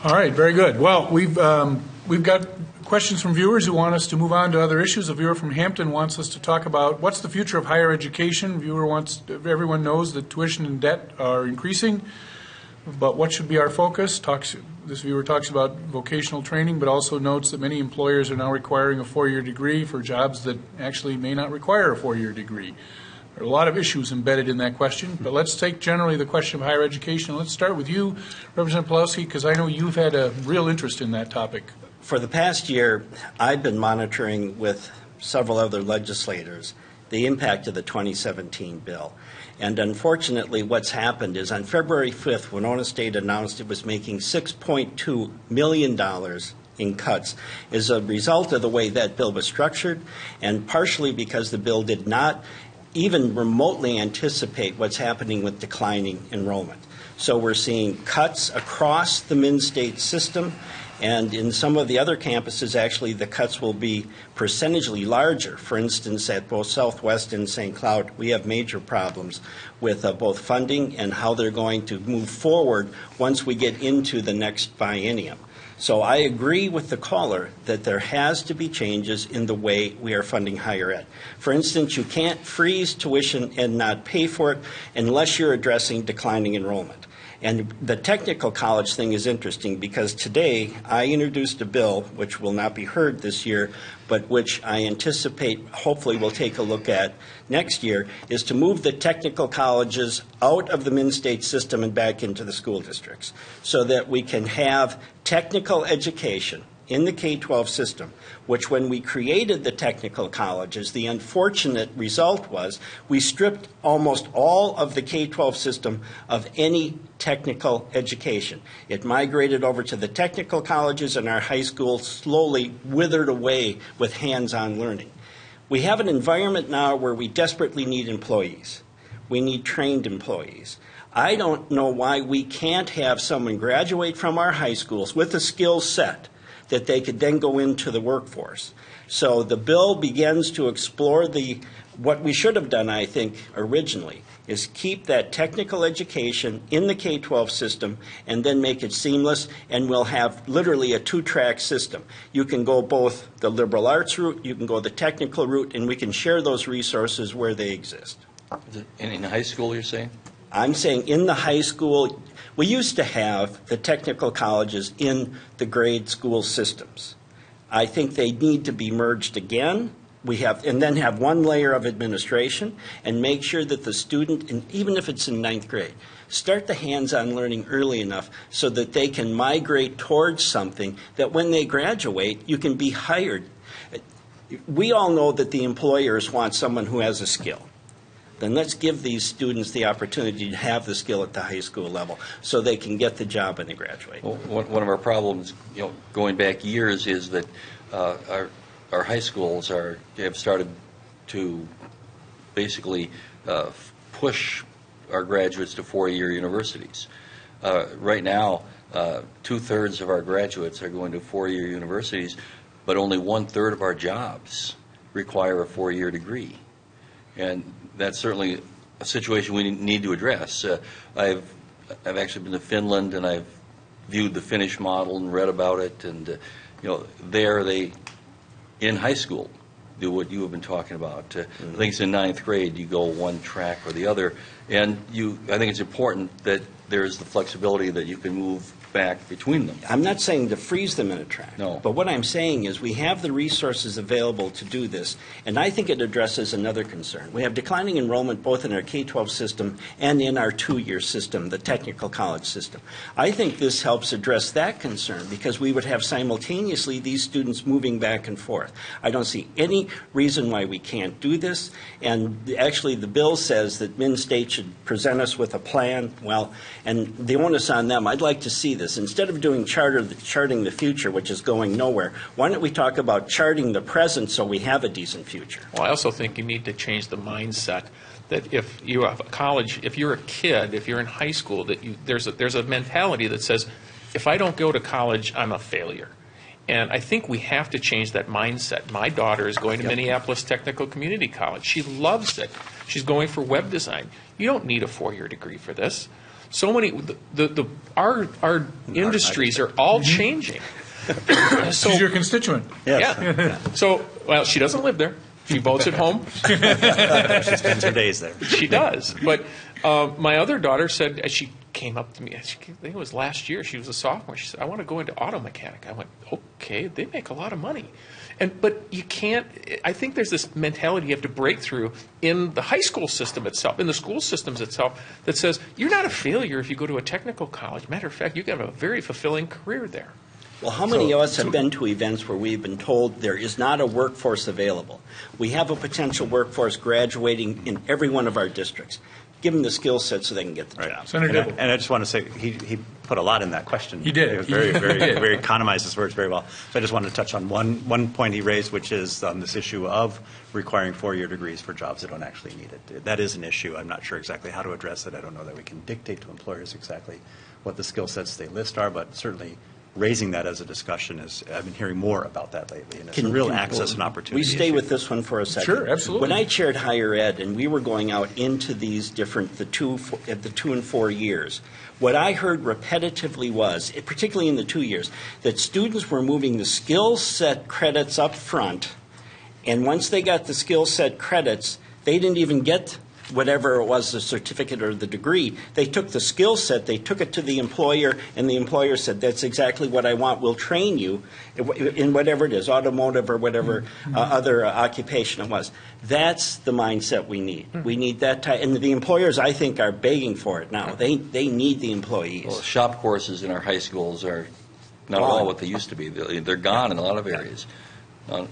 All right, very good. Well, we've got questions from viewers who want us to move on to other issues. A viewer from Hampton wants us to talk about what's the future of higher education. Viewer wants everyone knows that tuition and debt are increasing, but what should be our focus? This viewer talks about vocational training, but also notes that many employers are now requiring a 4-year degree for jobs that actually may not require a 4-year degree. There are a lot of issues embedded in that question, but let's take generally the question of higher education. Let's start with you, Representative Pawlowski, because I know you've had a real interest in that topic. For the past year, I've been monitoring with several other legislators the impact of the 2017 bill. And unfortunately, what's happened is on February 5th, Winona State announced it was making $6.2 million in cuts as a result of the way that bill was structured, and partially because the bill did not even remotely anticipate what's happening with declining enrollment. So we're seeing cuts across the Minn-State system, and in some of the other campuses, actually, the cuts will be percentagely larger. For instance, at both Southwest and St. Cloud, we have major problems with both funding and how they're going to move forward once we get into the next biennium. So I agree with the caller that there has to be changes in the way we are funding higher ed. For instance, you can't freeze tuition and not pay for it unless you're addressing declining enrollment. And the technical college thing is interesting because today I introduced a bill which will not be heard this year, but which I anticipate hopefully we'll take a look at next year, is to move the technical colleges out of the Minn-State system and back into the school districts so that we can have technical education in the K-12 system, which when we created the technical colleges, the unfortunate result was we stripped almost all of the K-12 system of any technical education. It migrated over to the technical colleges, and our high schools slowly withered away with hands-on learning. We have an environment now where we desperately need employees. We need trained employees. I don't know why we can't have someone graduate from our high schools with a skill set that they could then go into the workforce. So the bill begins to explore what we should have done, I think, originally, is keep that technical education in the K-12 system and then make it seamless, and we'll have literally a 2-track system. You can go both the liberal arts route, you can go the technical route, and we can share those resources where they exist. In high school, you're saying? I'm saying in the high school. We used to have the technical colleges in the grade school systems. I think they need to be merged again. And then have one layer of administration and make sure that the student, and even if it's in 9th grade, start the hands-on learning early enough so that they can migrate towards something that when they graduate, you can be hired. We all know that the employers want someone who has a skill. Then let's give these students the opportunity to have the skill at the high school level so they can get the job when they graduate. Well, one of our problems, going back years, is that our high schools have started to basically push our graduates to 4-year universities. Right now, 2/3 of our graduates are going to 4-year universities, but only 1/3 of our jobs require a 4-year degree. And that's certainly a situation we need to address. I've actually been to Finland, and I've viewed the Finnish model and read about it. And there they, in high school, do what you have been talking about. I think it's in 9th grade. You go one track or the other, and I think it's important that there is the flexibility that you can move back between them. I'm not saying to freeze them in a track. No. But what I'm saying is we have the resources available to do this, and I think it addresses another concern. We have declining enrollment both in our K-12 system and in our 2-year system, the technical college system. I think this helps address that concern because we would have simultaneously these students moving back and forth. I don't see any reason why we can't do this, and actually the bill says that Minn-State should present us with a plan. Well, and the onus on them, I'd like to see this. Instead of doing charting the future, which is going nowhere, why don't we talk about charting the present so we have a decent future? Well, I also think you need to change the mindset that if you have a college, if you're a kid, if you're in high school, that there's a mentality that says, if I don't go to college, I'm a failure. And I think we have to change that mindset. My daughter is going to Minneapolis Technical Community College. She loves it. She's going for web design. You don't need a 4-year degree for this. So many, our industries are all changing. So, She's your constituent. yeah. So, well, she doesn't live there. She votes at home. She spends her days there. She does. But my other daughter said, as she came up to me, I think it was last year, she was a sophomore, she said, I want to go into auto mechanic. I went, okay, they make a lot of money. But you can't, I think there's this mentality you have to break through in the high school system itself, in the school systems itself, that says you're not a failure if you go to a technical college. Matter of fact, you can have a very fulfilling career there. Well, how many of us have been to events where we've been told there is not a workforce available? We have a potential workforce graduating in every one of our districts. Give them the skill set so they can get the job. Senator And Dibble. I just want to say, he put a lot in that question. He did. He was very, very, He did. very economized his words very well. So I just wanted to touch on one point he raised, which is this issue of requiring 4-year degrees for jobs that don't actually need it. That is an issue. I'm not sure exactly how to address it. I don't know that we can dictate to employers exactly what the skill sets they list are, but certainly raising that as a discussion is, I've been hearing more about that lately, and it's a real access and opportunity We stay issue. with this one for a second. Sure, absolutely. When I chaired higher ed and we were going out into these different, the 2 and 4 years, what I heard repetitively was, particularly in the 2 years, that students were moving the skill set credits up front, and once they got the skill set credits, they didn't even get whatever it was, the certificate or the degree. They took the skill set, they took it to the employer, and the employer said, that's exactly what I want. We'll train you in whatever it is, automotive or whatever other occupation it was. That's the mindset we need. We need that type, and the employers, I think, are begging for it now. They need the employees. Well, shop courses in our high schools are not at Gone. all what they used to be. They're gone in a lot of areas.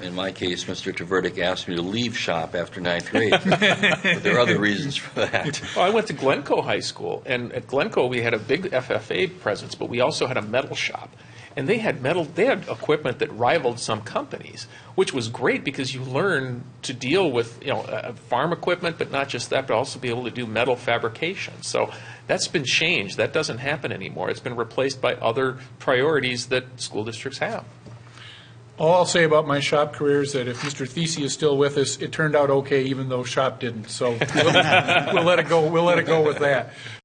In my case, Mr. Tverdik asked me to leave shop after ninth grade. But there are other reasons for that. Well, I went to Glencoe High School, and at Glencoe we had a big FFA presence, but we also had a metal shop. And they had equipment that rivaled some companies, which was great because you learn to deal with farm equipment, but not just that, but also be able to do metal fabrication. So that's been changed. That doesn't happen anymore. It's been replaced by other priorities that school districts have. All I'll say about my shop career is that if Mr. Thesey is still with us, it turned out okay, even though shop didn't. So we'll let it go. We'll let it go with that.